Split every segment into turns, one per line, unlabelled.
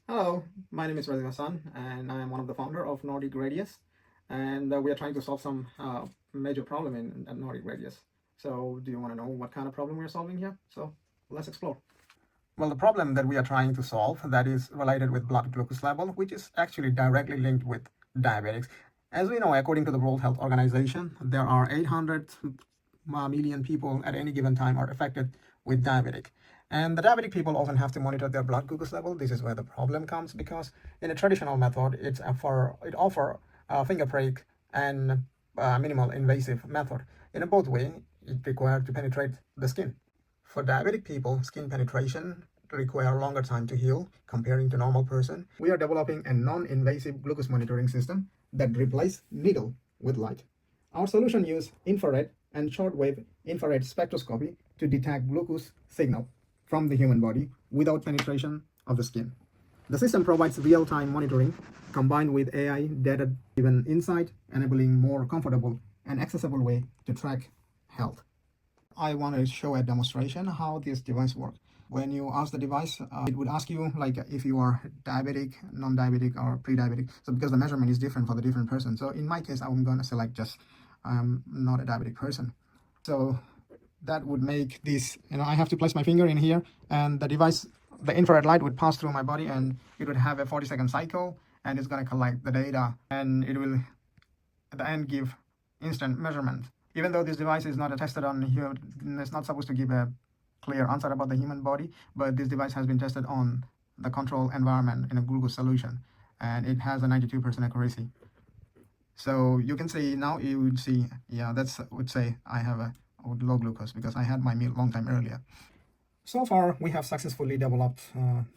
Hello, my name is Razif Hassan, and I am one of the founder of Nordic Radius, and we are trying to solve some major problem in Nordic Radius. So, do you want to know what kind of problem we're solving here? So, let's explore. Well, the problem that we are trying to solve that is related with blood glucose level, which is actually directly linked with diabetics. As we know, according to the World Health Organization, there are 800 million people at any given time are affected with diabetic. And the diabetic people often have to monitor their blood glucose level. This is where the problem comes, because in a traditional method, it offer a finger prick and a minimal invasive method. In a both way, it requires to penetrate the skin. For diabetic people, skin penetration require longer time to heal comparing to normal person. We are developing a non-invasive glucose monitoring system that replaces needle with light. Our solution uses infrared and shortwave infrared spectroscopy to detect glucose signal from the human body without penetration of the skin. The system provides real-time monitoring combined with AI data-driven insight, enabling more comfortable and accessible way to track health. I want to show a demonstration how this device works. When you ask the device, it would ask you like if you are diabetic, non-diabetic, or pre-diabetic. So because the measurement is different for the different person. So in my case, I'm going to select just I'm not a diabetic person. So that would make this, I have to place my finger in here, and the device, the infrared light would pass through my body, and it would have a 40-second cycle, and it's going to collect the data, and it will at the end give instant measurement. Even though this device is not tested on human, it's not supposed to give a clear answer about the human body, but this device has been tested on the control environment in a glucose solution, and it has a 92% accuracy. So you can see now, you would see, yeah, that's would say I have a low glucose because I had my meal long time earlier. So far, we have successfully developed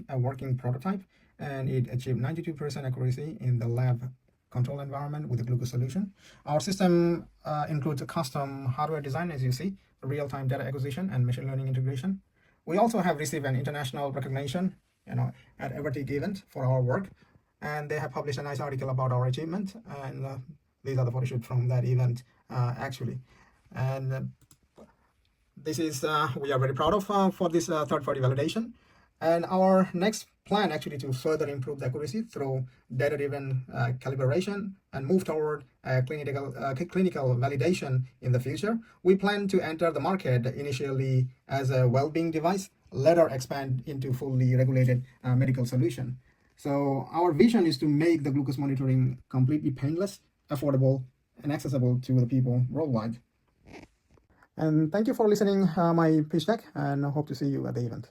a working prototype, and it achieved 92% accuracy in the lab control environment with the glucose solution. Our system includes a custom hardware design, as you see, real-time data acquisition and machine learning integration. We also have received an international recognition, at Evertic event for our work, and they have published a nice article about our achievement, and these are the photo shoot from that event actually. And this is we are very proud of for this third-party validation, and our next plan actually to further improve the accuracy through data-driven calibration and move toward clinical validation in the future. We plan to enter the market initially as a well-being device, later expand into fully regulated medical solution. So our vision is to make the glucose monitoring completely painless, affordable, and accessible to the people worldwide. And thank you for listening my pitch deck, and I hope to see you at the event.